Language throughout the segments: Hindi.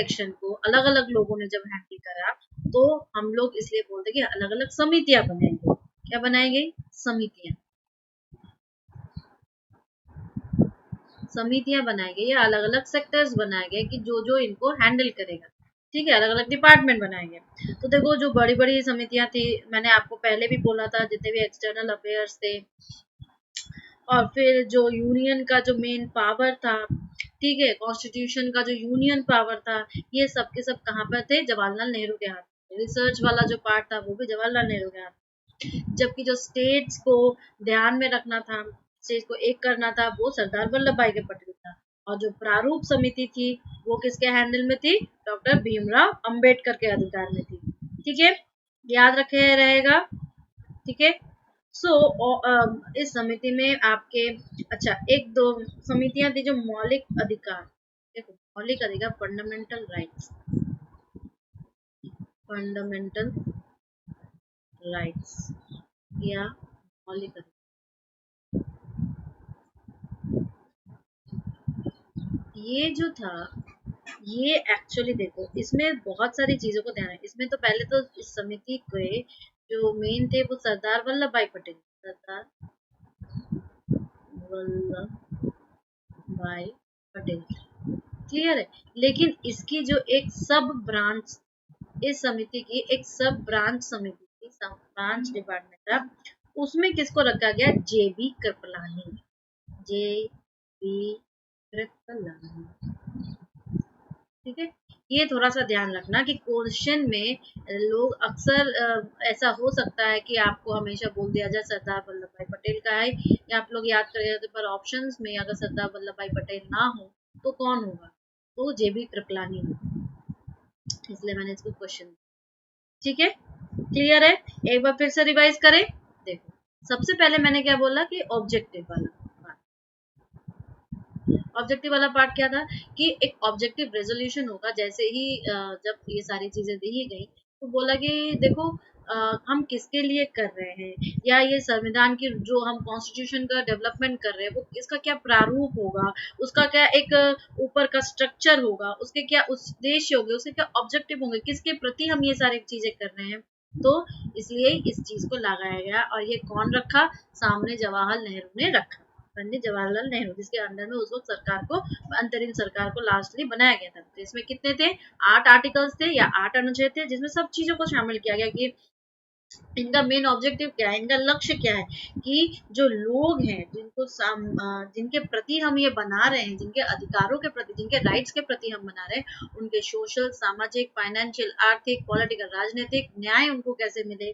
सेक्शन को अलग अलग लोगों ने जब हैंडल करा तो हम लोग इसलिए बोलते कि अलग अलग समितियां बनाएंगे। क्या बनाएंगे? समितियां बनाएंगे या अलग अलग सेक्टर्स बनाएंगे कि जो जो इनको हैंडल करेगा। ठीक है, अलग अलग डिपार्टमेंट बनाएंगे। तो देखो जो बड़ी बड़ी समितियां थी, मैंने आपको पहले भी बोला था, जितने भी एक्सटर्नल अफेयर्स थे, और फिर जो यूनियन का जो मेन पावर था, ठीक है, कॉन्स्टिट्यूशन का जो यूनियन पावर था, ये सब के सब कहाँ पर थे? जवाहरलाल नेहरू के हाथ। रिसर्च वाला जो पार्ट था वो भी जवाहरलाल नेहरू के हाथ। जबकि जो स्टेट्स को ध्यान में रखना था, स्टेट्स को एक करना था, वो सरदार वल्लभ भाई के पटेल था। और जो प्रारूप समिति थी वो किसके हैंडल में थी? डॉक्टर भीमराव अंबेडकर के अधिकार में थी। ठीक है, याद रखे रहेगा। ठीक है, सो इस समिति में आपके अच्छा एक दो समितियां थी जो मौलिक अधिकार, देखो मौलिक अधिकार, फंडामेंटल राइट्स, फंडामेंटल राइट्स या मौलिक अधिकार, ये जो था, ये एक्चुअली देखो इसमें बहुत सारी चीजों को ध्यान है। इसमें तो पहले तो इस समिति के जो मेन थे वो सरदार वल्लभ भाई पटेल, सरदार वल्लभ भाई पटेल, क्लियर है। लेकिन इसकी जो एक सब ब्रांच, इस समिति की एक सब ब्रांच समिति थी, सब ब्रांच डिपार्टमेंट था, उसमें किसको रखा गया? जेबी कृपलानी, जेबी कृपलानी। ठीक है, ये थोड़ा सा ध्यान रखना कि क्वेश्चन में लोग अक्सर ऐसा हो सकता है कि आपको हमेशा बोल दिया जाए सरदार वल्लभ भाई पटेल का है, या आप लोग याद करेंगे पर ऑप्शंस में अगर सरदार वल्लभ भाई पटेल ना हो तो कौन होगा? तो जेबी कृपलानी होगा, इसलिए मैंने इसको क्वेश्चन। ठीक है, क्लियर है। एक बार फिर से रिवाइज करें। देखो सबसे पहले मैंने क्या बोला कि ऑब्जेक्टिव वाला ऑब्जेक्टिव वाला पार्ट क्या था कि एक ऑब्जेक्टिव रेजोल्यूशन होगा। जैसे ही जब ये सारी चीजें दी गई तो बोला कि देखो हम किसके लिए कर रहे हैं, या ये संविधान की जो हम कॉन्स्टिट्यूशन का डेवलपमेंट कर रहे हैं वो इसका क्या प्रारूप होगा, उसका क्या एक ऊपर का स्ट्रक्चर होगा, उसके क्या उद्देश्य होंगे, उसके क्या ऑब्जेक्टिव होंगे, किसके प्रति हम ये सारी चीजें कर रहे हैं। तो इसलिए इस चीज को लगाया गया, और ये कौन रखा? सामने जवाहरलाल नेहरू ने रखा, पंडित जवाहरलाल नेहरू, जिसके अंडर में उस वक्त सरकार को, अंतरिम सरकार को लास्टली बनाया गया था। तो इसमें कितने थे? 8 आर्टिकल्स थे या 8 अनुच्छेद थे, जिसमें सब चीजों को शामिल किया गया कि इनका मेन ऑब्जेक्टिव क्या है, इनका लक्ष्य क्या है, कि जो लोग हैं जिनके प्रति हम ये बना रहे हैं, जिनके अधिकारों के प्रति, जिनके राइट्स के प्रति हम बना रहे हैं, उनके सोशल, सामाजिक, फाइनेंशियल, आर्थिक, पॉलिटिकल, राजनीतिक न्याय उनको कैसे मिले,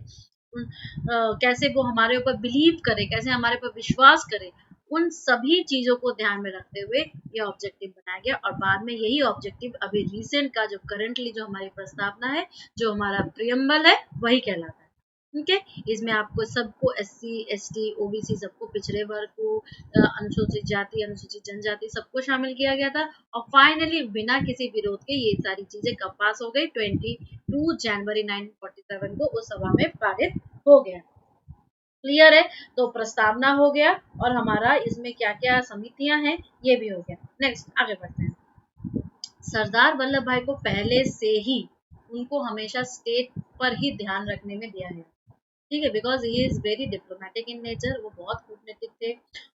कैसे वो हमारे ऊपर बिलीव करे, कैसे हमारे ऊपर विश्वास करे, उन सभी चीजों को ध्यान में रखते हुए ये ऑब्जेक्टिव बनाया गया। और बाद में यही ऑब्जेक्टिव अभी रिसेंट का जो करंटली जो हमारी प्रस्तावना है, जो हमारा प्रियम्बल है, वही कहलाता है। ठीक है, इसमें आपको सबको SC ST OBC सबको, पिछड़े वर्ग को, अनुसूचित जाति, अनुसूचित जनजाति सबको शामिल किया गया था। और फाइनली बिना किसी विरोध के ये सारी चीजें कब पास हो गई? 22 जनवरी 1947 को उस सभा में पारित हो गया। क्लियर है, तो प्रस्तावना हो गया और हमारा इसमें क्या क्या समितियां हैं ये भी हो गया। नेक्स्ट आगे बढ़ते हैं। सरदार वल्लभ भाई को पहले से ही उनको हमेशा स्टेट पर ही ध्यान रखने में दिया गया। ठीक है, because he is very diplomatic in nature, वो बहुत कूटनीतिक थे,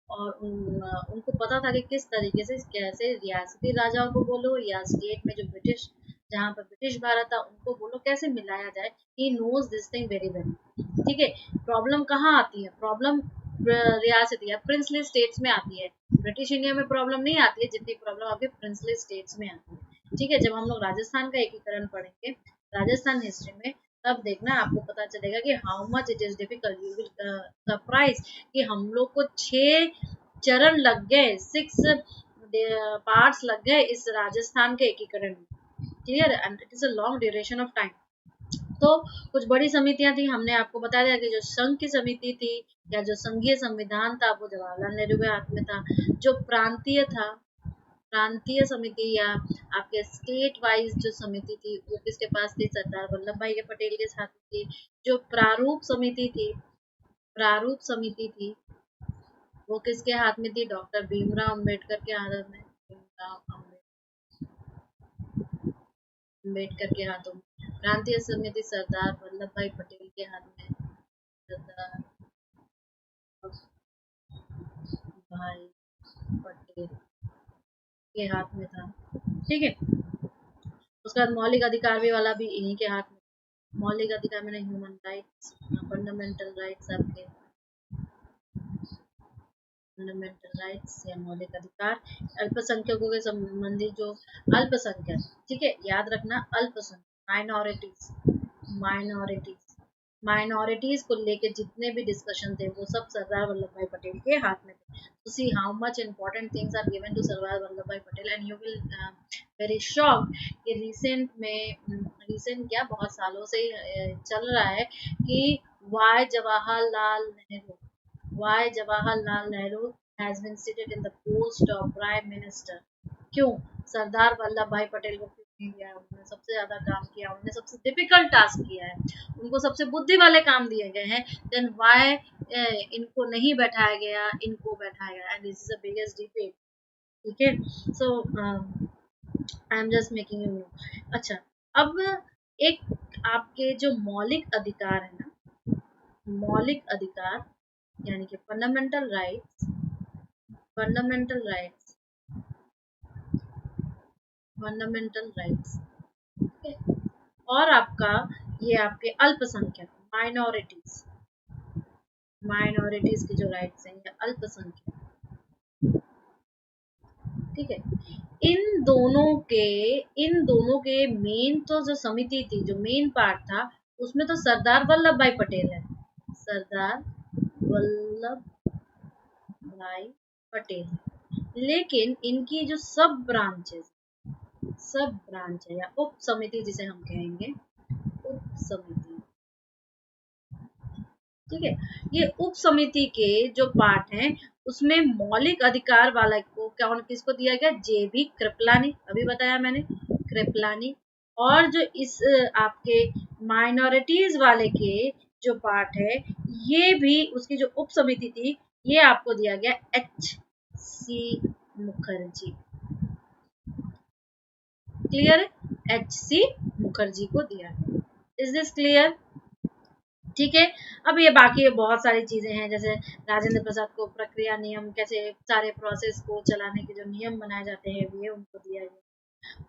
और उनको पता था कि किस तरीके से कैसे रियासती राजाओं को बोलो या स्टेट में जो ब्रिटिश, जहाँ पर ब्रिटिश भारत था उनको बोलो, कैसे मिलाया जाए। He knows this thing very well. ठीक है, प्रॉब्लम कहाँ आती है? प्रॉब्लम रियासती या प्रिंसली स्टेट्स में आती है। ब्रिटिश इंडिया में प्रॉब्लम नहीं आती है जितनी प्रॉब्लम आपके प्रिंसली स्टेट्स में आती है। ठीक है, जब हम लोग राजस्थान का एकीकरण पढ़ेंगे, राजस्थान हिस्ट्री में, तब देखना आपको पता चलेगा कि how much it is difficult. You will surprise कि हम लोग को 6 चरण लग गए, 6 पार्ट्स लग गए इस राजस्थान के एकीकरण में। Clear, and it is a long duration of time. तो कुछ बड़ी समितियां थी, हमने आपको बता दिया कि जो संघ की समिति थी या जो संघीय संविधान था वो जवाहरलाल नेहरू के हाथ में था। जो प्रांतीय था, प्रांतीय समिति या आपके स्टेट वाइज जो समिति थी वो किसके पास थी? सरदार वल्लभ भाई के पटेल के साथ थी। जो प्रारूप समिति थी, प्रारूप समिति थी वो किसके हाथ में थी? डॉक्टर भीमराव अंबेडकर के हाथ में। भीमराव अम्बेडकर के हाथों में, प्रांतीय समिति सरदार वल्लभ भाई पटेल के हाथ में, सरदार भाई पटेल के हाथ में था। ठीक है, उसके बाद मौलिक अधिकार भी वाला भी इन्हीं के हाथ में। मौलिक अधिकार में ह्यूमन राइट्स, फंडामेंटल राइट्स आपके, फंडामेंटल राइट्स या मौलिक अधिकार, अल्पसंख्यकों के संबंधी जो अल्पसंख्यक, ठीक है, याद रखना अल्पसंख्यक, माइनॉरिटीज, माइनॉरिटीज माइनॉरिटीज को लेके जितने भी डिस्कशन थे वो सब सरदार वल्लभ भाई पटेल के हाथ में थे। तो see how much important things are given to Sardar Vallabhbhai Patel and you will very shock कि रीसेंट क्या बहुत सालों से चल रहा है कि why Jawaharlal Nehru has been seated in the post of prime minister. क्यों? सरदार वल्लभ भाई पटेल को क्यों नहीं दिया? उन्होंने सबसे ज्यादा काम किया, उन्होंने सबसे डिफिकल्ट टास्क किया है, उनको सबसे बुद्धि वाले काम दिए गए हैं, देन व्हाई इनको नहीं बैठाया गया, इनको बैठाया गया, and this is the biggest debate. ठीक है, so I am just making you know. अच्छा, अब एक आपके जो मौलिक अधिकार है ना, मौलिक अधिकार यानी कि fundamental rights, fundamental rights, fundamental rights, और आपका ये आपके अल्पसंख्यक, माइनॉरिटीज, माइनॉरिटीज के जो राइट्स हैं, या अल्पसंख्यक, ठीक है, इन दोनों के मेन तो जो समिति थी, जो मेन पार्ट था, उसमें तो सरदार वल्लभ भाई पटेल है, सरदार वल्लभ भाई पटेल। लेकिन इनकी जो सब ब्रांच है या उप समिति जिसे हम कहेंगे, उप समिति, ठीक है, ये उप समिति के जो पार्ट हैं उसमें मौलिक अधिकार वाला को कौन किसको दिया गया? जेबी कृपलानी, अभी बताया मैंने, कृपलानी। और जो इस आपके माइनॉरिटीज वाले के जो पार्ट है, ये भी उसकी जो उप समिति थी, ये आपको दिया गया H.C. मुखर्जी। क्लियर है? H.C. मुखर्जी को दिया गया। Is this clear? ठीक है, अब ये बाकी बहुत सारी चीजें हैं, जैसे राजेंद्र प्रसाद को प्रक्रिया नियम, कैसे सारे प्रोसेस को चलाने के जो नियम बनाए जाते हैं, ये उनको दिया गया।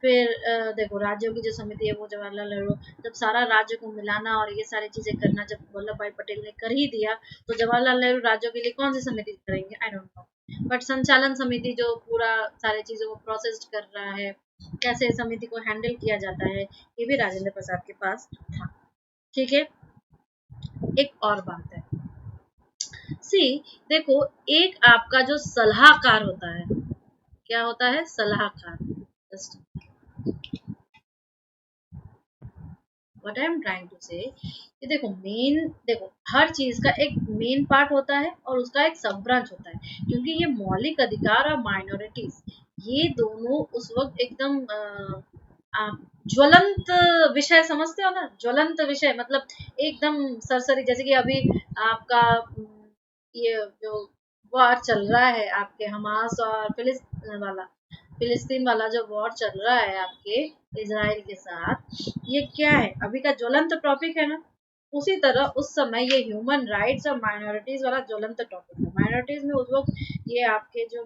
फिर देखो, राज्यों की जो समिति है वो जवाहरलाल नेहरू, जब सारा राज्य को मिलाना और ये सारी चीजें करना जब वल्लभ भाई पटेल ने कर ही दिया, तो जवाहरलाल नेहरू राज्यों के लिए कौन सी समिति करेंगे? आई डोंट नो, बट संचालन समिति जो पूरा सारी चीजों को प्रोसेस कर रहा है, कैसे समिति को हैंडल किया जाता है, ये भी राजेंद्र प्रसाद के पास था। ठीक है, एक और बात है, सी देखो, एक आपका जो सलाहकार होता है, क्या होता है? सलाहकार। What I am trying to say, कि देखो हर चीज का एक मेन पार्ट होता है और उसका एक सब ब्रांच होता है, क्योंकि ये मौलिक अधिकार और माइनॉरिटीज, ये दोनों उस वक्त एकदम आप ज्वलंत विषय समझते हो ना, ज्वलंत विषय मतलब एकदम सरसरी, जैसे कि अभी आपका ये जो वॉर चल रहा है आपके हमास और फिलिस्तीन वाला जो वॉर चल रहा है आपके इजराइल के साथ, ये क्या है? अभी का ज्वलंत टॉपिक है ना। उसी तरह उस समय ये ह्यूमन राइट्स और माइनॉरिटीज वाला ज्वलंत टॉपिक है। माइनॉरिटीज में उस वक्त ये आपके जो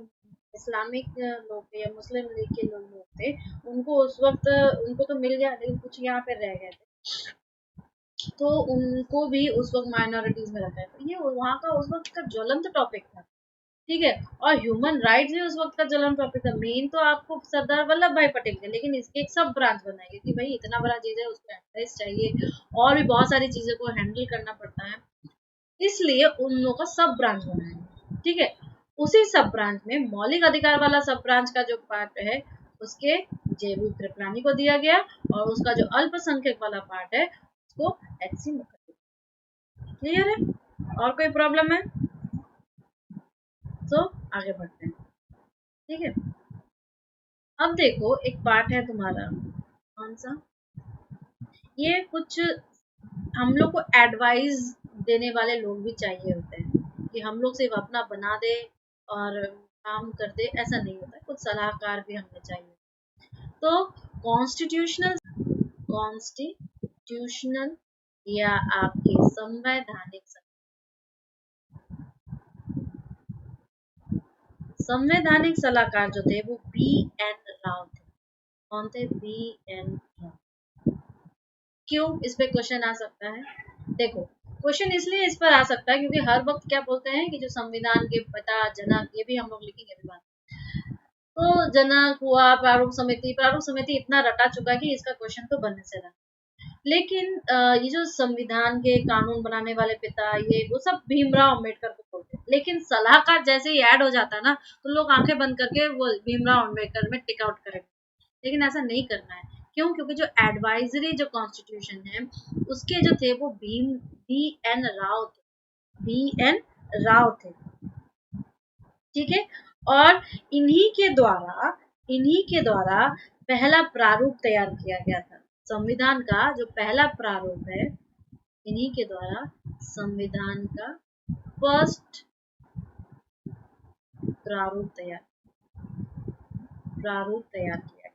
इस्लामिक लोग थे या मुस्लिम लीग के लोग थे, उनको उस वक्त उनको तो मिल गया, लेकिन कुछ यहाँ पे रह गए थे, तो उनको भी उस वक्त माइनॉरिटीज में रखा है। तो ये वहाँ का उस वक्त का ज्वलंत टॉपिक था। ठीक है, और ह्यूमन राइट्स भी उस वक्त का ज्वलंत टॉपिक था। मेन तो आपको सरदार वल्लभ भाई पटेल थे, लेकिन इसके एक सब ब्रांच बनाएंगे कि भाई इतना बड़ा चीज है, उसको एनालाइज चाहिए और भी बहुत सारी चीजों को हैंडल करना पड़ता है, इसलिए उन लोगों का सब ब्रांच बनाएंगे। ठीक है, उसी सब ब्रांच में मौलिक अधिकार वाला सब ब्रांच का जो पार्ट है, उसके जेबी कृपलानी को दिया गया, और उसका जो अल्पसंख्यक वाला पार्ट है उसको H.C. मुखर्जी। क्लियर है? और कोई प्रॉब्लम है? तो आगे बढ़ते हैं। ठीक है, अब देखो एक पार्ट है तुम्हारा, कौन सा, ये कुछ हम लोग को एडवाइस देने वाले लोग भी चाहिए होते हैं, कि हम लोग सिर्फ अपना बना दे और काम कर दे, ऐसा नहीं होता है, कुछ सलाहकार भी हमें चाहिए। तो कॉन्स्टिट्यूशनल कॉन्स्टिट्यूशनल या आपके संवैधानिक सलाहकार जो थे वो B.N. राव थे। कौन थे? B.N. राव। क्यों इस पे क्वेश्चन आ सकता है? देखो क्वेश्चन इसलिए इस पर आ सकता है क्योंकि हर वक्त क्या बोलते हैं कि जो संविधान के पिता जनक, ये भी हम लोग लिखेंगे अभी बात, तो जनक हुआ, प्रारूप समिति इतना रटा चुका है कि इसका क्वेश्चन तो बनने से रहा। लेकिन ये जो संविधान के कानून बनाने वाले पिता, ये वो सब भीमराव अम्बेडकर को बोलते हैं। लेकिन सलाहकार जैसे ही ऐड हो जाता है ना, तो लोग आंखें बंद करके वो भीमराव अम्बेडकर में टिक आउट करेंगे। लेकिन ऐसा नहीं करना है। क्यों? क्योंकि जो एडवाइजरी जो कॉन्स्टिट्यूशन है उसके जो थे वो B.N. राव थे। B.N. राव थे, ठीक है। और इन्हीं के द्वारा पहला प्रारूप तैयार किया गया था। संविधान का जो पहला प्रारूप है, इन्हीं के द्वारा संविधान का फर्स्ट प्रारूप तैयार किया गया।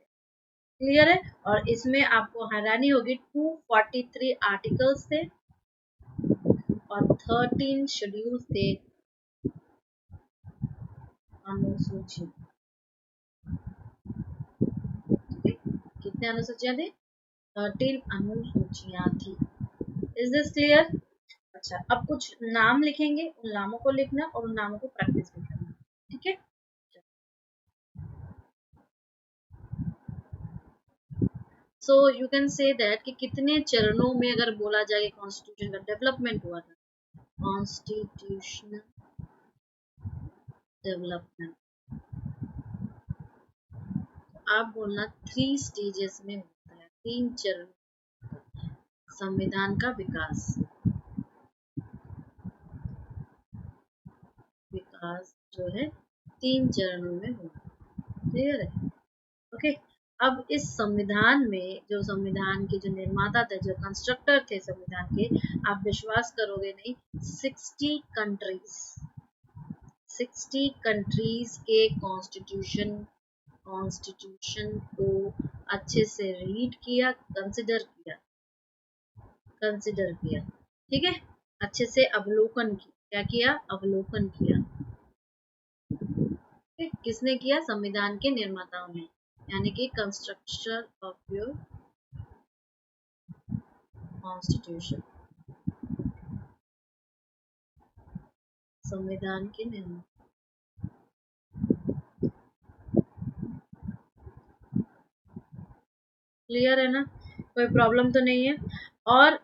क्लियर है? और इसमें आपको हैरानी होगी 243 आर्टिकल्स थे और 13 शेड्यूल्स थे अनुसूची। कितने अनुसूचियां थी? 13 अनुसूचियां थी। Is this clear? अच्छा, अब कुछ नाम लिखेंगे, उन नामों को लिखना और उन नामों को प्रैक्टिस भी करना, ठीक है। So you can say that कि कितने चरणों में अगर बोला जाए कॉन्स्टिट्यूशन का डेवलपमेंट हुआ था। कॉन्स्टिट्यूशनल डेवलपमेंट आप बोलना 3 स्टेजेस में होता है, 3 चरण। संविधान का विकास जो है 3 चरणों में होता है। क्लियर है? ओके। अब इस संविधान में जो संविधान के जो निर्माता थे, जो कंस्ट्रक्टर थे संविधान के, आप विश्वास करोगे नहीं, 60 कंट्रीज के कॉन्स्टिट्यूशन को अच्छे से रीड किया, कंसिडर किया, ठीक है। अच्छे से अवलोकन किया। क्या किया? अवलोकन किया। किसने किया? संविधान के निर्माताओं ने, यानी कि कंस्ट्रक्शन ऑफ योर कॉन्स्टिट्यूशन, संविधान के निर्माता। क्लियर है ना? कोई प्रॉब्लम तो नहीं है? और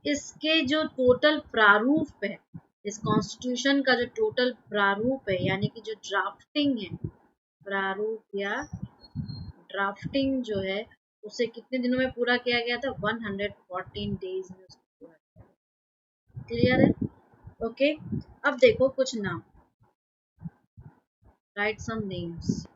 इसके जो टोटल प्रारूप है, इस कॉन्स्टिट्यूशन का जो टोटल प्रारूप है, यानी कि जो ड्राफ्टिंग है, प्रारूप या ड्राफ्टिंग जो है, उसे कितने दिनों में पूरा किया गया था? 114 डेज में उसको पूरा किया। क्लियर है? ओके। अब देखो कुछ नाम, राइट सम नेम्स।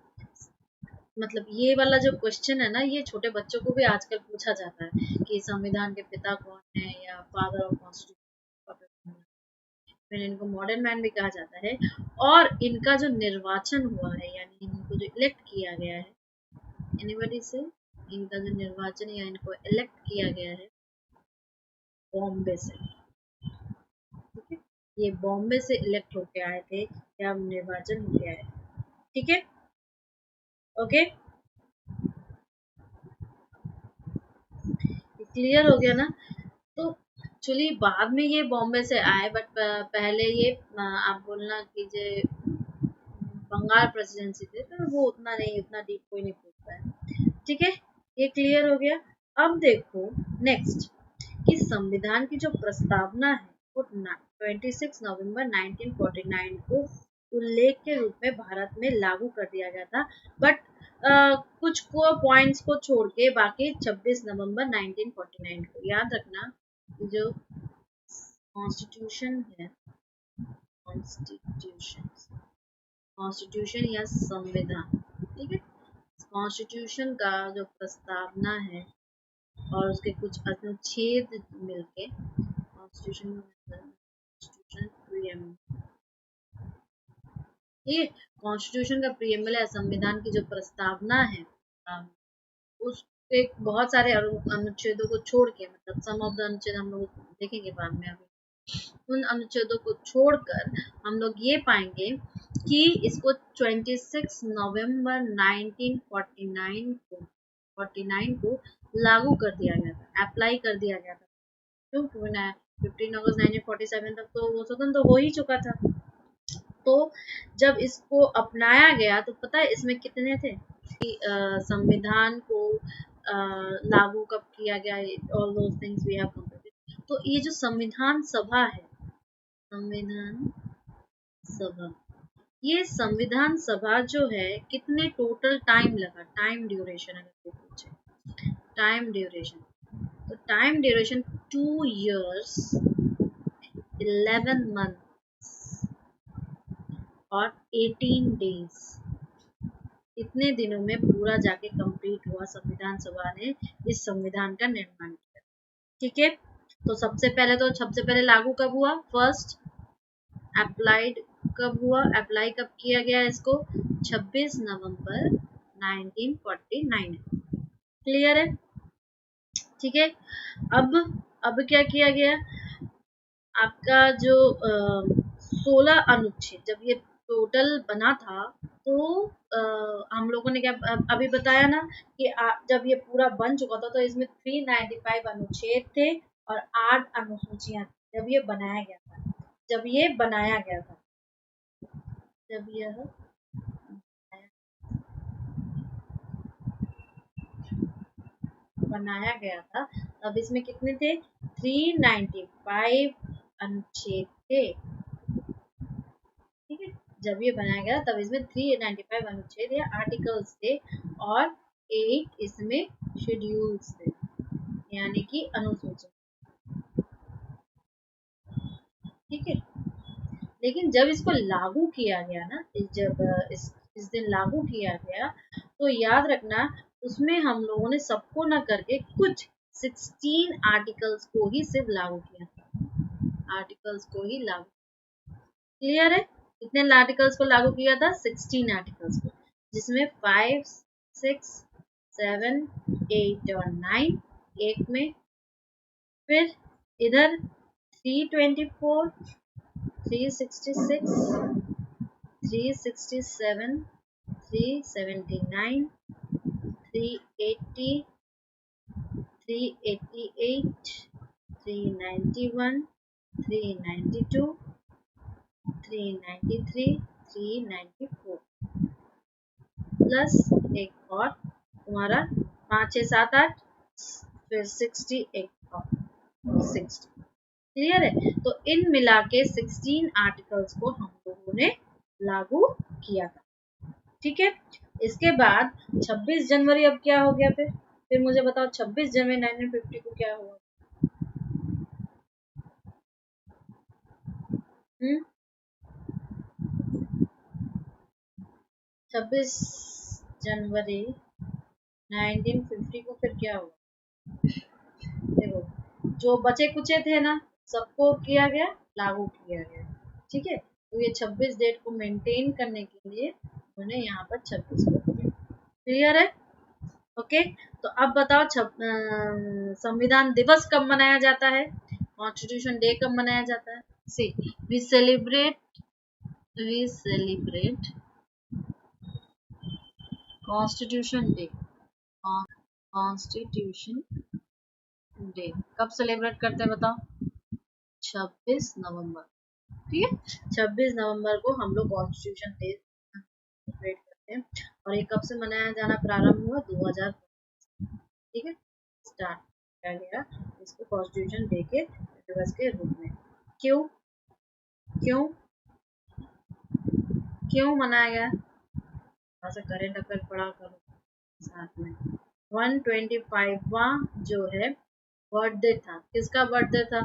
मतलब ये वाला जो क्वेश्चन है ना, ये छोटे बच्चों को भी आजकल पूछा जाता है कि संविधान के पिता कौन है या फादर ऑफ कॉन्स्टिट्यूशन। फिर इनको मॉडर्न मैन भी कहा जाता है। और इनका जो निर्वाचन हुआ है, यानी इनको जो इलेक्ट किया गया है, एनीबॉडी से, इनका जो निर्वाचन या इनको इलेक्ट किया गया है बॉम्बे से, ठीक है। ये बॉम्बे से इलेक्ट होके आए थे या निर्वाचन होके आए, ठीक है। ओके, क्लियर हो गया ना? तो एक्चुअली बाद में ये बॉम्बे से आए, बट पहले ये आप बोलना कि जो बंगाल प्रेसिडेंसी थे, तो वो उतना नहीं, उतना डीप कोई नहीं पूछता है, ठीक है। ये क्लियर हो गया। अब देखो नेक्स्ट, कि संविधान की जो प्रस्तावना है वो 26 नवंबर 1949 को उल्लेख के रूप में भारत में लागू कर दिया गया था। बट कुछ को पॉइंट्स को छोड़ के बाकी 26 नवंबर 1949 को। याद रखना, जो कॉन्स्टिट्यूशन है, कॉन्स्टिट्यूशन या संविधान, ठीक है। कॉन्स्टिट्यूशन का जो प्रस्तावना है और उसके कुछ अनुच्छेद मिलके कॉन्स्टिट्यूशन प्रीएम्बल, ये कॉन्स्टिट्यूशन का प्रीएम्बल है, संविधान की जो प्रस्तावना है, उस एक बहुत सारे अनुच्छेदों को छोड़ के, मतलब सम ऑफ द अनुच्छेद हम लोग देखेंगे बाद में, अभी उन अनुच्छेदों को छोड़कर हम लोग ये पाएंगे कि इसको 26 नवंबर 1949 को लागू कर दिया गया था, अप्लाई कर दिया गया था। क्यों? 15 अगस्त 1947 तक तो वो स्वतंत्र हो ही चुका था। तो जब इसको अपनाया गया तो पता है इसमें कितने थे कि संविधान को लागू कब किया गया, all those things we have completed. तो ये जो संविधान सभा है, संविधान सभा, ये संविधान सभा जो है कितने टोटल टाइम लगा, टाइम ड्यूरेशन अगर कोई पूछे, टाइम ड्यूरेशन, तो टाइम ड्यूरेशन 2 years 11 months और 18 days, इतने दिनों में पूरा जाके कंप्लीट हुआ, संविधान सभा ने इस संविधान का निर्माण किया। ठीक है, तो सबसे पहले लागू कब हुआ, फर्स्ट अप्लाइड कब हुआ, अप्लाई कब किया गया इसको, 26 नवंबर 1949। क्लियर है? ठीक है, अब क्या किया गया, आपका जो 16 अनुच्छेद जब ये टोटल बना था, तो हम लोगों ने क्या अभी बताया ना कि जब ये पूरा बन चुका था तो इसमें 395 अनुच्छेद थे और 8 अनुसूचियां थी जब ये बनाया गया था, जब ये बनाया गया था, जब यह बनाया गया था तब इसमें कितने थे, 395 अनुच्छेद थे। ठीक है, जब ये बनाया गया तब इसमें 395 अनुच्छेद या आर्टिकल्स थे और 8 इसमें शेड्यूल्स थे, यानी कि अनुसूची। ठीक है, लेकिन जब इसको लागू किया गया ना, जब इस दिन लागू किया गया, तो याद रखना उसमें हम लोगों ने सबको ना करके कुछ 16 आर्टिकल्स को ही सिर्फ लागू किया, आर्टिकल्स को ही लागू। क्लियर है? कितने आर्टिकल्स को लागू किया था, 16 आर्टिकल्स को, जिसमें 5, 6, 7, 8 और 9 एक में, फिर इधर 324, 366, 367, 379, 380, 388, 391, 392, 393, 394 प्लस एक और तुम्हारा 5, 6, 7, 8, फिर 60 एक और 60। क्लियर है? तो इन मिला के 16 आर्टिकल्स को हम लोगों ने लागू किया था। ठीक है, इसके बाद 26 जनवरी अब क्या हो गया, फिर मुझे बताओ 26 जनवरी 1950 को क्या हुआ। 26 जनवरी 1950 को फिर क्या हुआ, देखो जो बचे कुचे थे ना सबको किया गया, लागू किया गया। ठीक है, तो ये 26 डेट को मेंटेन करने के लिए उन्होंने यहाँ पर 26 को किया। क्लियर है? ओके, तो अब बताओ संविधान दिवस कब मनाया जाता है, कॉन्स्टिट्यूशन डे कब मनाया जाता है। See we celebrate Constitution Day, Constitution Day कब सेलिब्रेट करते हैं बताओ, 26 नवंबर। ठीक है, 26 नवंबर को हम लोग कॉन्स्टिट्यूशन डे सेलिब्रेट करते हैं, और ये कब से मनाया जाना प्रारंभ हुआ, 2000। ठीक है, स्टार्ट किया गया इसको कॉन्स्टिट्यूशन डे के दिवस के रूप में। क्यों क्यों क्यों मनाया गया, थोड़ा सा करेंट अफेयर पढ़ा करो साथ में। 125वां जो है बर्थडे था, किसका बर्थडे था,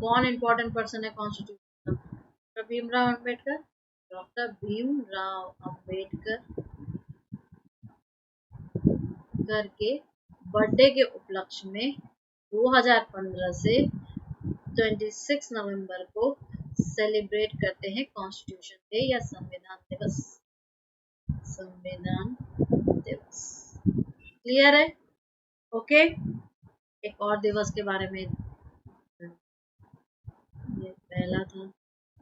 कौन इंपॉर्टेंट पर्सन है कॉन्स्टिट्यूशन का, डॉक्टर भीमराव अंबेडकर। डॉक्टर भीमराव अंबेडकर करके बर्थडे के उपलक्ष्य में 2015 से 26 नवंबर को सेलिब्रेट करते हैं कॉन्स्टिट्यूशन डे या संविधान दिवस, संविधान दिवस। क्लियर है? ओके, एक और दिवस के बारे में, ये पहला था।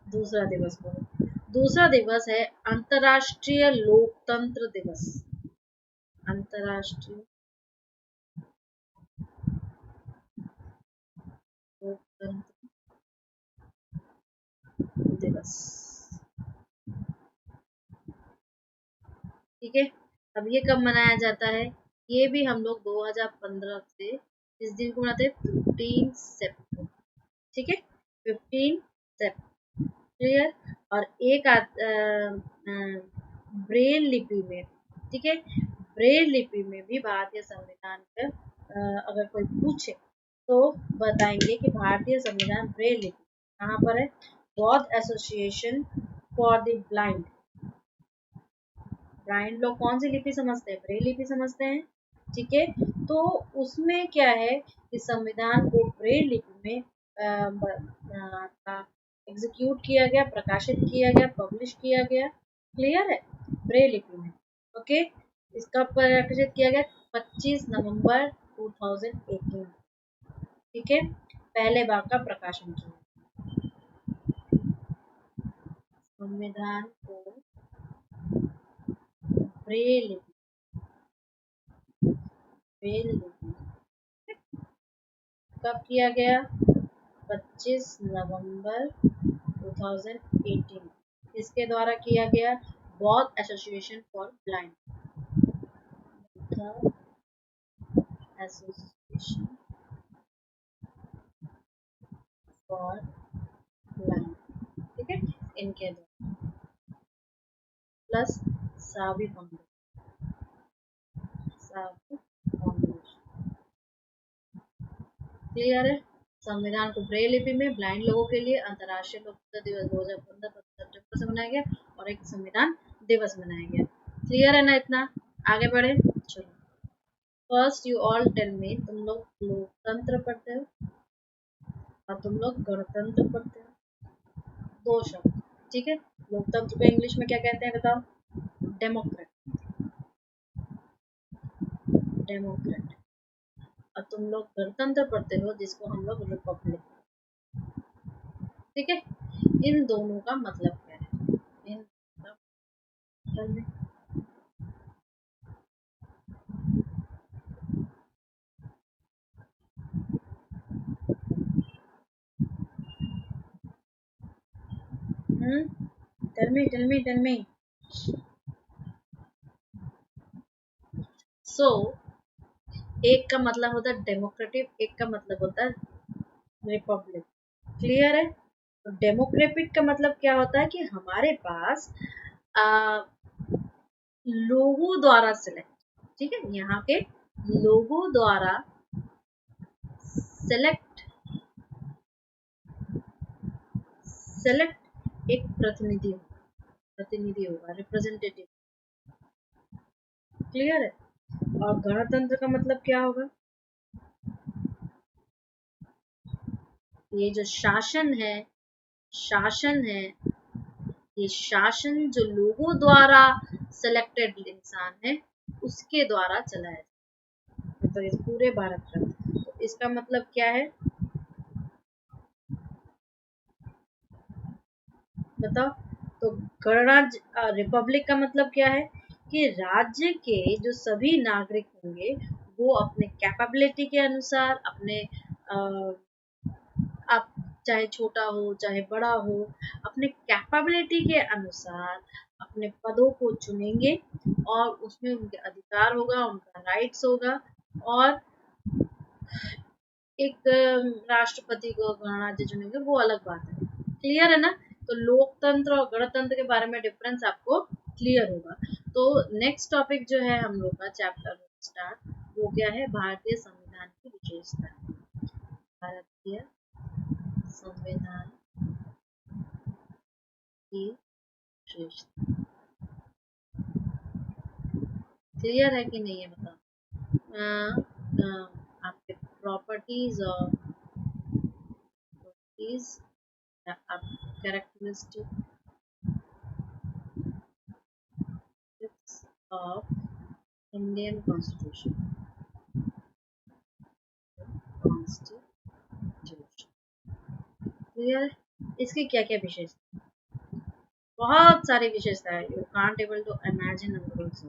दूसरा दिवस बोलो। दूसरा दिवस है अंतर्राष्ट्रीय लोकतंत्र दिवस। अंतर्राष्ट्रीय लोकतंत्र दिवस। ठीक है, अब ये कब मनाया जाता है? ये भी हम लोग 2015 से इस दिन को मनाते हैं 15 सितंबर। ठीक है, 15 सितंबर, क्लियर। और एक ब्रेल लिपि में, ठीक है, ब्रेल लिपि में भी भारतीय संविधान का अगर कोई पूछे तो बताएंगे कि भारतीय संविधान ब्रेल लिपि कहाँ पर है? बौद्ध association for the blind. Blind लोग कौन सी लिपि समझते हैं? ब्रेल लिपि समझते हैं। ठीक है, तो उसमें क्या है कि संविधान को ब्रेल लिपि में एग्जीक्यूट किया गया, प्रकाशित किया गया, पब्लिश किया गया। क्लियर है? ब्रेल लिपि में। ओके, इसका प्रकाशित किया गया 25 नवंबर 2018। ठीक है, पहले भाग का प्रकाशन किया संविधान को ब्रेल लिपि, ब्रेल लिपि कब किया गया? 25 नवंबर 2018। इसके द्वारा किया गया, बौद्ध association for blind, association for blind. ठीक है, इनके द्वारा प्लस सावी फाउंडेशन, सावी फाउंडेशन। क्लियर है? संविधान को ब्रेल लिपि में ब्लाइंड लोगों के लिए अंतर्राष्ट्रीय लोकतंत्र दिवस 2015 सितंबर से मनाया गया और एक संविधान दिवस मनाया गया। क्लियर है ना? इतना आगे बढ़े, चलो। First you all tell me, तुम लोग लोकतंत्र पढ़ते हो और तुम लोग गणतंत्र पढ़ते हो, दो शब्द। ठीक है, लोकतंत्र को इंग्लिश में क्या कहते हैं बताओ? Democrat, Democrat. और तुम लोग गणतंत्र पढ़ते हो जिसको हम लोग रिपब्लिक। ठीक है, इन दोनों का मतलब क्या है? इन टेल मी टेल मी। सो एक का मतलब होता है डेमोक्रेटिक, एक का मतलब होता है रिपब्लिक। क्लियर है? तो डेमोक्रेटिक का मतलब क्या होता है कि हमारे पास आ, लोगों द्वारा सिलेक्ट, ठीक है, यहाँ के लोगों द्वारा सेलेक्ट, सेलेक्ट एक प्रतिनिधि, प्रतिनिधि होगा, रिप्रेजेंटेटिव। क्लियर है? और गणतंत्र का मतलब क्या होगा? ये जो शासन है, शासन है, ये शासन जो लोगों द्वारा सिलेक्टेड इंसान है उसके द्वारा चलाया जाए, मतलब इस पूरे भारत का। तो इसका मतलब क्या है बताओ? तो गणराज्य, रिपब्लिक का मतलब क्या है कि राज्य के जो सभी नागरिक होंगे वो अपने कैपेबिलिटी के अनुसार, अपने आप चाहे छोटा हो चाहे बड़ा हो, अपने कैपेबिलिटी के अनुसार अपने पदों को चुनेंगे और उसमें उनके अधिकार होगा, उनका राइट्स होगा। और एक राष्ट्रपति को गणराज्य चुनेंगे, वो अलग बात है। क्लियर है ना? तो लोकतंत्र और गणतंत्र के बारे में डिफरेंस आपको क्लियर होगा। तो नेक्स्ट टॉपिक जो है हम लोग का चैप्टर स्टार्ट, वो क्या है? भारतीय संविधान की विशेषता। भारतीय संविधान की विशेषता। क्लियर है कि नहीं है बताओ? आपके प्रॉपर्टीज और characteristics of Indian constitution. Constitution. Clear? इसकी क्या क्या विशेषता, बहुत सारी विशेषता है, you can't able to imagine also.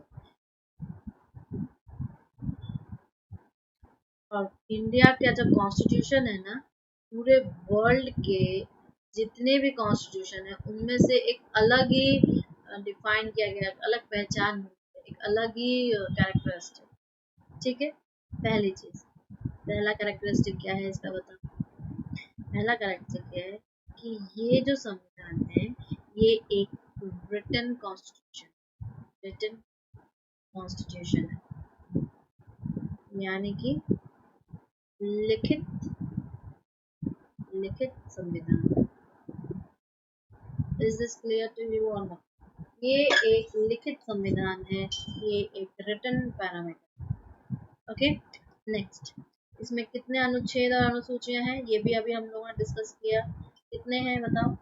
और इंडिया का जब कॉन्स्टिट्यूशन है ना, पूरे वर्ल्ड के जितने भी कॉन्स्टिट्यूशन है उनमें से एक अलग ही डिफाइन किया गया, अलग पहचान, एक अलग ही कैरेक्टरिस्टिक। ठीक है, पहली चीज, पहला कैरेक्टरिस्टिक क्या है इसका बताओ। पहला कैरेक्टरिस्टिक क्या है कि ये जो संविधान है ये एक रिटन कॉन्स्टिट्यूशन, रिटन कॉन्स्टिट्यूशन है, यानी कि लिखित, लिखित संविधान। Is this clear to you और नॉट? ये एक लिखित संविधान है, ये एक रिटन पैरामीटर। ओके, नेक्स्ट, इसमें कितने अनुच्छेद और अनुसूचियां हैं ये भी अभी हम लोगों ने डिस्कस किया। कितने हैं बताओ?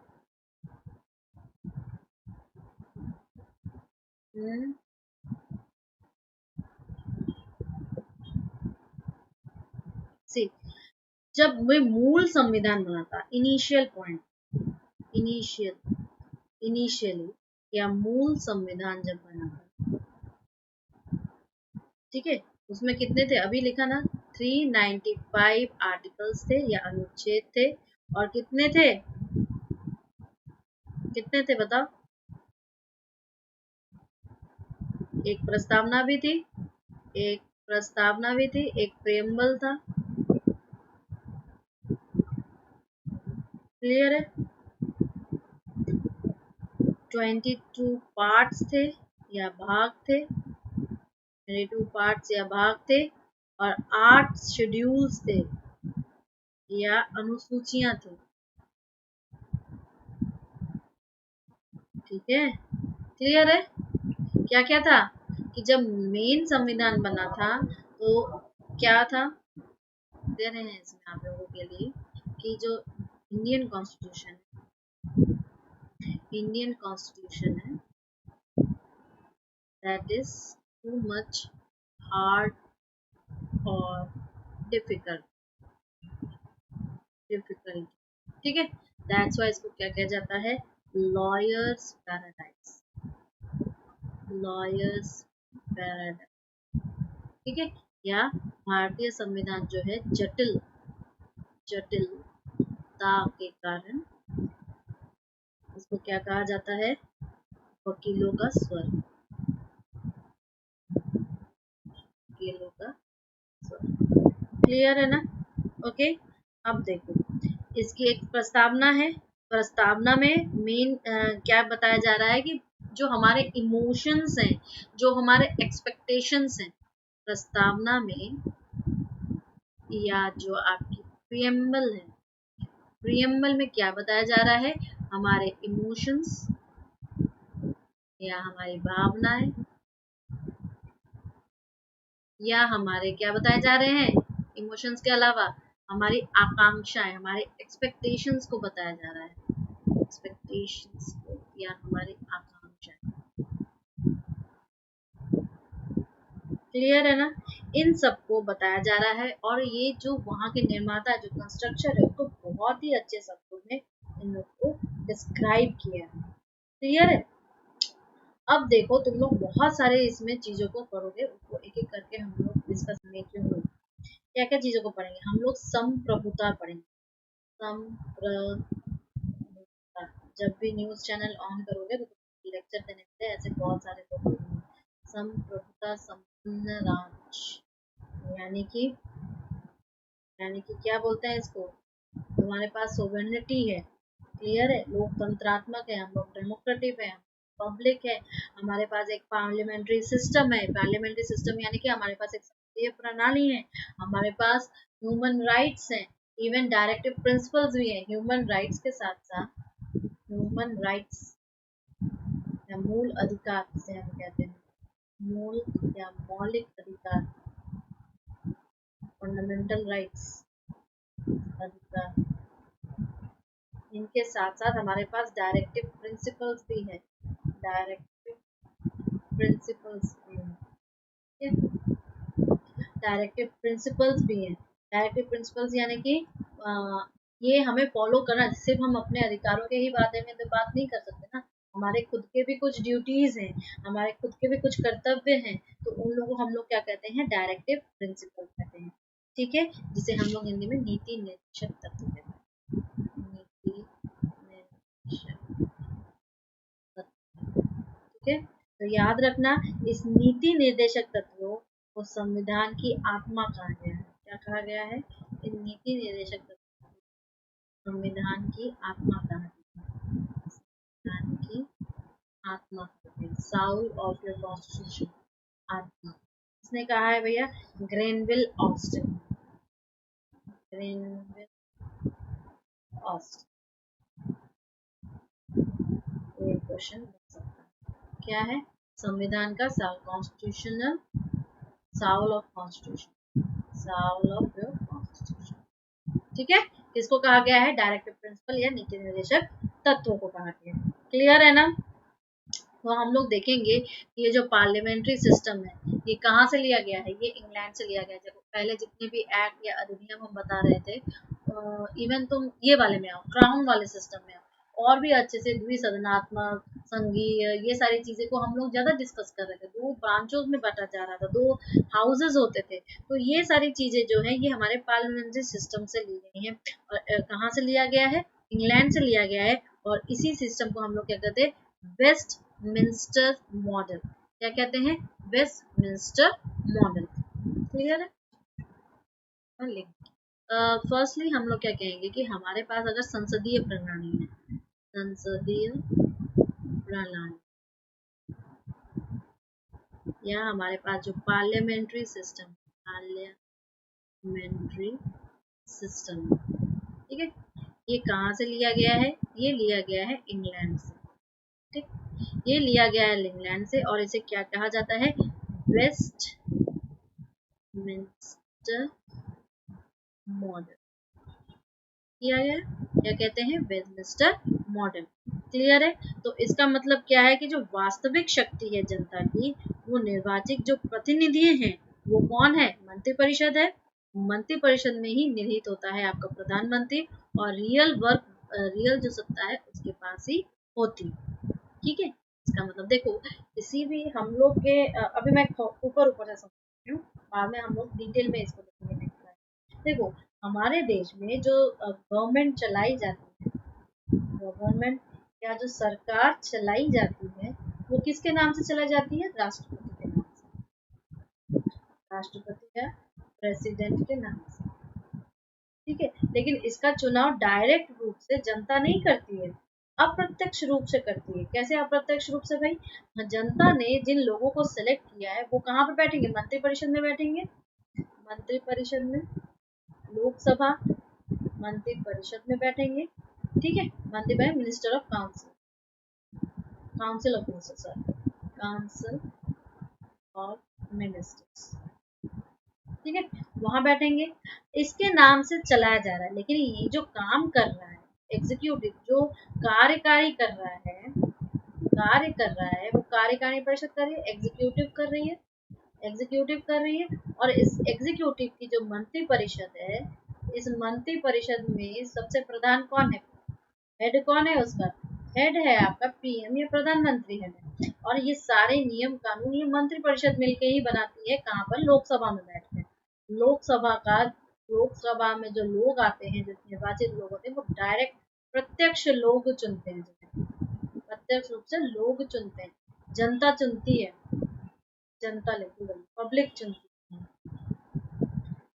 सी, जब वे मूल संविधान बना था, इनिशियल पॉइंट, इनिशियली या मूल संविधान जब बना था, ठीक है, उसमें कितने थे अभी लिखा ना, 395 आर्टिकल्स थे या अनुच्छेद थे, और कितने थे, कितने थे बताओ? एक प्रस्तावना भी थी, एक प्रस्तावना भी थी, एक प्रेम्बल था। क्लियर है? 22 पार्ट्स थे या भाग थे, 22 पार्ट्स या भाग थे, और 8 शेड्यूल्स थे या अनुसूचियां थी। ठीक है, क्लियर है? क्या क्या था कि जब मेन संविधान बना था तो क्या था, दे रहे हैं इसमें आप लोगों के लिए कि जो इंडियन कॉन्स्टिट्यूशन, इंडियन कॉन्स्टिट्यूशन है that is too much hard or difficult, difficult, ठीक है, that's why इसको क्या कहा जाता है, lawyers paradise, lawyers paradise। ठीक है, या भारतीय संविधान जो है जटिल, जटिलता के कारण इसको क्या कहा जाता है, वकीलों का स्वर्ग, वकीलों का स्वर्ग। क्लियर है ना? ओके, अब देखो, इसकी एक प्रस्तावना है, प्रस्तावना में मेन क्या बताया जा रहा है कि जो हमारे इमोशंस हैं, जो हमारे एक्सपेक्टेशंस हैं, प्रस्तावना में, या जो आपकी प्रियम्बल है, प्रियम्बल में क्या बताया जा रहा है, हमारे इमोशंस या हमारी भावनाएं या हमारे क्या बताए जा रहे हैं, इमोशंस के अलावा हमारी आकांक्षाएं, हमारे एक्सपेक्टेशंस को बताया जा रहा है, एक्सपेक्टेशंस को या हमारी आकांक्षाएं। क्लियर है ना? इन सबको बताया जा रहा है, और ये जो वहां के निर्माता, जो कंस्ट्रक्टर है, उसको बहुत ही अच्छे शब्दों में इन लोग को डिस्क्राइब किया है। क्लियर है? अब देखो, तुम लोग बहुत सारे इसमें चीजों को पढ़ोगे, उसको एक एक करके हम लोग डिस्कस करेंगे। क्या क्या चीजों को पढ़ेंगे हम लोग, संप्रभुता पढ़ेंगे, संप्रभुता। जब भी न्यूज चैनल ऑन करोगे तो लेक्चर देने के लिए ऐसे बहुत सारे लोग होंगे। संप्रभुता, संपन्न राज, यानी कि क्या बोलते हैं इसको, हमारे पास सोवेरेनिटी है। क्लियर है? लोकतंत्रात्मक है, हम लोग डेमोक्रेटिक है, पब्लिक है, हमारे पास एक पार्लियामेंट्री सिस्टम है, पार्लियामेंट्री सिस्टम यानी कि हमारे पास एक संसदीय प्रणाली है, हमारे पास ह्यूमन राइट्स हैं, इवन डायरेक्टिव प्रिंसिपल्स भी हैं। ह्यूमन राइट्स के साथ साथ, ह्यूमन राइट्स या मूल अधिकार जिसे हम कहते हैं, मूल या मौलिक अधिकार, फंडामेंटल राइट्स, अधिकार, इनके साथ साथ हमारे पास डायरेक्टिव प्रिंसिपल्स भी है, डायरेक्टिव प्रिंसिपल्स भी है, डायरेक्टिव प्रिंसिपल्स भी हैं। डायरेक्टिव प्रिंसिपल्स यानी कि ये हमें फॉलो करना, सिर्फ हम अपने अधिकारों के ही बारे में तो बात नहीं कर सकते ना, हमारे खुद के भी कुछ ड्यूटीज हैं, हमारे खुद के भी कुछ कर्तव्य हैं, तो उन लोगों को हम लोग क्या कहते हैं, डायरेक्टिव प्रिंसिपल कहते हैं। ठीक है, जिसे हम लोग हिंदी में नीति निर्देशक तत्व कहते हैं। नीति निर्देशक तत्व। ठीक है, तो याद रखना, इस नीति निर्देशक तत्वों को संविधान की आत्मा कहा गया है। क्या कहा गया है? इन नीति निर्देशक तत्वों को संविधान की आत्मा कहा गया है। संविधान की आत्मा, साउल ऑफ योर कॉन्स्टिट्यूशन, आत्मा। इसने कहा है भैया ग्रेनविल ऑस्टिन। ग्रेनविल ऑस्टिन, ये क्वेश्चन बन सकता है। क्या है? संविधान का Saul, constitutional Saul of constitution, Saul of your constitution. ठीक है, किसको कहा गया है? डायरेक्टिव प्रिंसिपल या नीति निर्देशक तत्वों को कहा गया है। क्लियर है ना? तो हम लोग देखेंगे कि ये जो पार्लियामेंट्री सिस्टम है, ये कहाँ से लिया गया है? ये इंग्लैंड से लिया गया है। जब पहले जितने भी एक्ट या अधिनियम हम बता रहे थे, इवन तुम ये वाले में आओ, क्राउन वाले सिस्टम में आओ, और भी अच्छे से द्विसदनात्मक, संघीय, ये सारी चीजें को हम लोग ज्यादा डिस्कस कर रहे थे। 2 ब्रांचों में बांटा जा रहा था, 2 हाउसेज होते थे। तो ये सारी चीजें जो है ये हमारे पार्लियामेंट्री सिस्टम से ली गई है। और कहाँ से लिया गया है? इंग्लैंड से लिया गया है। और इसी सिस्टम को हम लोग क्या कहते हैं? Westminster model. क्या कहते हैं? Westminster model. क्लियर है? फर्स्टली हम लोग क्या कहेंगे कि हमारे पास अगर संसदीय प्रणाली है, संसदीय प्रणाली, या हमारे पास जो पार्लियामेंट्री सिस्टम, पार्लियामेंट्री सिस्टम, ठीक है, ये कहाँ से लिया गया है? ये लिया गया है इंग्लैंड से। ठीक, ये लिया गया है इंग्लैंड से, और इसे क्या कहा जाता है? वेस्टमिंस्टर मॉडल किया गया। क्या कहते हैं? Westminster model. क्लियर है? तो इसका मतलब क्या है कि जो वास्तविक शक्ति है जनता की, वो निर्वाचित जो प्रतिनिधि हैं, वो कौन है? मंत्रिपरिषद है। मंत्रिपरिषद में ही निहित होता है आपका प्रधानमंत्री, और रियल जो सत्ता है उसके पास ही होती है। ठीक है, इसका मतलब देखो, किसी भी हम लोग के अभी मैं ऊपर ऊपर से समझ रही हूँ, बाद में हम लोग डिटेल में इसको देखेंगे। देखो, हमारे देश में जो गवर्नमेंट चलाई जाती है, गवर्नमेंट या जो सरकार चलाई जाती है, वो किसके नाम से चलाई जाती है? राष्ट्रपति के नाम से, राष्ट्रपति या प्रेसिडेंट के नाम से। ठीक है, लेकिन इसका चुनाव डायरेक्ट रूप से जनता नहीं करती है, अप्रत्यक्ष रूप से करती है। कैसे अप्रत्यक्ष रूप से भाई? जनता ने जिन लोगों को सेलेक्ट किया है वो कहाँ पे बैठेंगे? मंत्रिपरिषद में बैठेंगे। मंत्रिपरिषद में, लोकसभा मंत्रिपरिषद में बैठेंगे। ठीक है, मंत्री by minister of council, council of ministers, council of ministers. ठीक है, वहां बैठेंगे। इसके नाम से चलाया जा रहा है, लेकिन ये जो काम कर रहा है, एग्जीक्यूटिव जो कार्यकारी कर रहा है, वो कार्यकारी परिषद कर रही है, एग्जीक्यूटिव कर रही है, एग्जीक्यूटिव कर रही है। और इस एग्जीक्यूटिव की जो मंत्री परिषद है, इस मंत्री परिषद में सबसे प्रधान कौन है? हेड कौन है उसका? हेड है आपका पीएम या प्रधानमंत्री है। और ये सारे नियम कानून ये मंत्री परिषद मिलके ही बनाती है। कहाँ पर? लोकसभा में बैठकर। लोकसभा में जो लोग आते हैं, जो निर्वाचित लोग होते हैं, वो डायरेक्ट प्रत्यक्ष लोग चुनते हैं, प्रत्यक्ष रूप से लोग चुनते हैं, जनता चुनती है, जनता लेकिन पब्लिक चुनती है।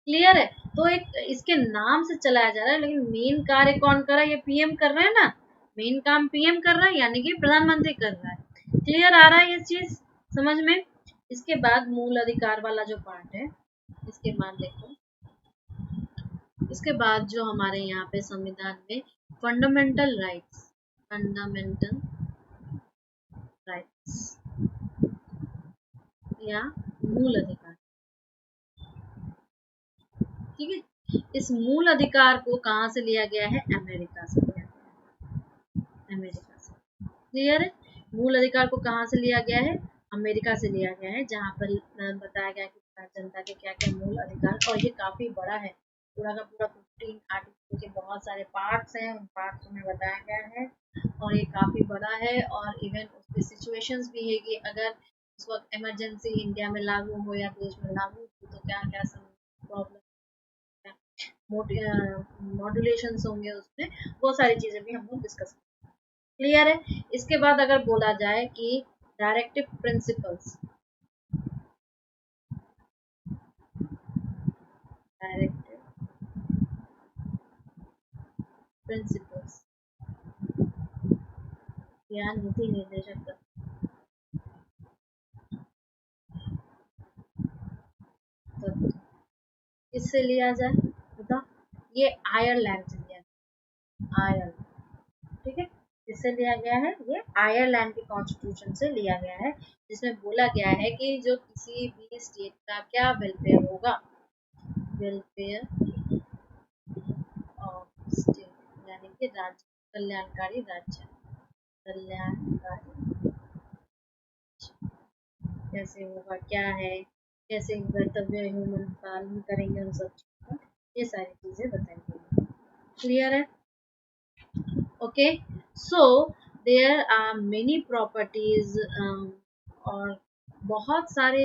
क्लियर है? तो एक इसके नाम से चलाया जा रहा है, लेकिन मेन कार्य कौन कर रहा है? ये पीएम कर रहा है ना, मेन काम पीएम कर रहा है, यानी कि प्रधानमंत्री कर रहा है। क्लियर आ रहा है ये चीज समझ में? इसके बाद मूल अधिकार वाला जो पार्ट है, इसके बाद देखो, इसके बाद जो हमारे यहाँ पे संविधान में फंडामेंटल राइट्स, फंडामेंटल राइट्स या मूल अधिकार, ठीक है, इस मूल अधिकार को कहाँ से लिया गया है? अमेरिका से लिया गया है, अमेरिका से। क्लियर है? मूल अधिकार को कहाँ से लिया गया है? अमेरिका से लिया गया है, जहाँ पर बताया गया कि जनता के क्या क्या मूल अधिकार, और ये काफी बड़ा है, पूरा का पूरा 15 आर्टिकल के बहुत सारे पार्ट्स हैं, उन पार्ट्स में बताया गया है और ये काफ़ी बड़ा है। और इवन उसकी सिचुएशंस भी है कि अगर उस वक्त इमरजेंसी इंडिया में लागू हो या देश में लागू हो तो क्या क्या प्रॉब्लम, मॉड्यूलेशंस होंगे उसमें, वो सारी चीज़ें भी हम लोग डिस्कस करेंगे। क्लियर है। इसके बाद अगर बोला जाए कि डायरेक्टिव प्रिंसिपल्स, डायरेक्टिव प्रिंसिपल्स या नीति निर्देशक तत्व किससे लिया जाए, बता। ये आयरलैंड से लिया, आयरलैंड, ठीक है। किससे लिया गया है, ये आयरलैंड के कॉन्स्टिट्यूशन से लिया गया है, जिसमें बोला गया है कि जो किसी भी स्टेट का क्या वेलफेयर होगा, वेलफेयर ऑफ स्टेट, यानी कि राज्य, कल्याणकारी राज्य, कल्याणकारी कैसे होगा, क्या है, कैसे कर्तव्य ह्यूमन पालन करेंगे, उन सब चीज़ों का ये सारी चीज़ें बताएंगे। क्लियर है। Okay, so there are many properties और बहुत सारे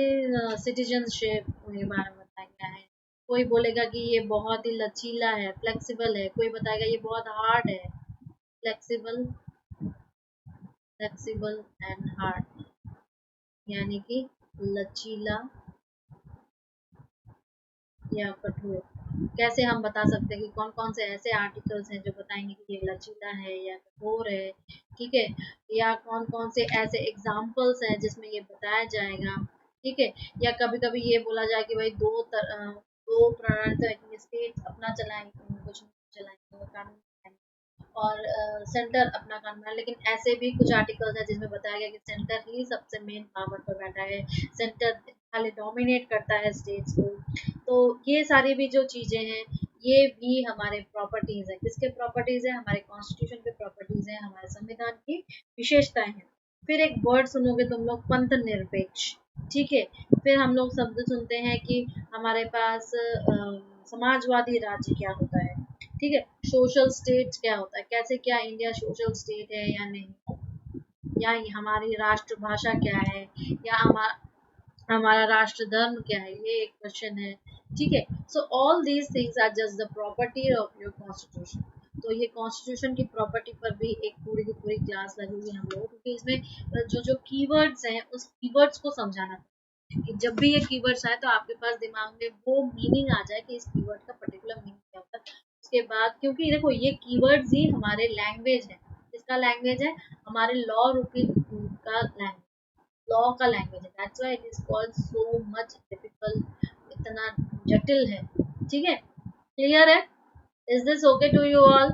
सिटीजनशिप के बारे में बताया गया है। कोई बोलेगा कि ये बहुत ही लचीला है, फ्लेक्सिबल है, कोई बताएगा ये बहुत हार्ड है, फ्लेक्सिबल, फ्लेक्सिबल एंड हार्ड, यानी कि लचीला या कठोर। कैसे हम बता सकते हैं कि कौन कौन से ऐसे आर्टिकल्स हैं जो बताएंगे कि ये लचीला है या कठोर है, ठीक है, या कौन कौन से ऐसे एग्जाम्पल्स हैं जिसमें ये बताया जाएगा, ठीक है। या कभी कभी ये बोला जाए कि भाई दो प्रणाली तो स्टेट अपना चलाएंगे, कुछ नहीं चलाएंगे, वो कानून चलाएंगे, और सेंटर अपना काम है। लेकिन ऐसे भी कुछ आर्टिकल्स है जिसमें बताया गया कि सेंटर ही सबसे मेन पावर पर बैठा है, सेंटर खाली डोमिनेट करता है स्टेट्स को। तो ये सारी भी जो चीजें हैं ये भी हमारे प्रॉपर्टीज है, किसके प्रॉपर्टीज है, हमारे कॉन्स्टिट्यूशन के प्रॉपर्टीज है, हमारे संविधान की विशेषताएं हैं। फिर एक वर्ड सुनोगे तुम लोग, पंथ निरपेक्ष, ठीक है। फिर हम लोग शब्द सुनते हैं कि हमारे पास समाजवादी राज्य क्या होता है, ठीक है। सोशल स्टेट क्या होता है, कैसे क्या इंडिया सोशल स्टेट है या नहीं, या हमारी राष्ट्रभाषा क्या है, या हमारा राष्ट्र धर्म क्या है, ये एक क्वेश्चन है, ठीक है। So all these things are just the property of your constitution. तो ये कॉन्स्टिट्यूशन की प्रॉपर्टी पर भी एक पूरी की पूरी क्लास लगेगी हम लोगों, क्योंकि इसमें जो जो कीवर्ड्स हैं उस कीवर्ड्स को समझाना, कि जब भी ये कीवर्ड्स आए तो आपके पास दिमाग में वो मीनिंग आ जाए कि इस कीवर्ड का पर्टिकुलर मीनिंग क्या होता है। उसके बाद क्योंकि देखो ये कीवर्ड्स ही हमारे लैंग्वेज है, किसका लैंग्वेज है, हमारे लॉ रूपी का लैंग्वेज, लॉ का लैंग्वेज है, that's why it is called so much difficult, इतना जटिल है, ठीक है। क्लियर है। Is this okay to you all?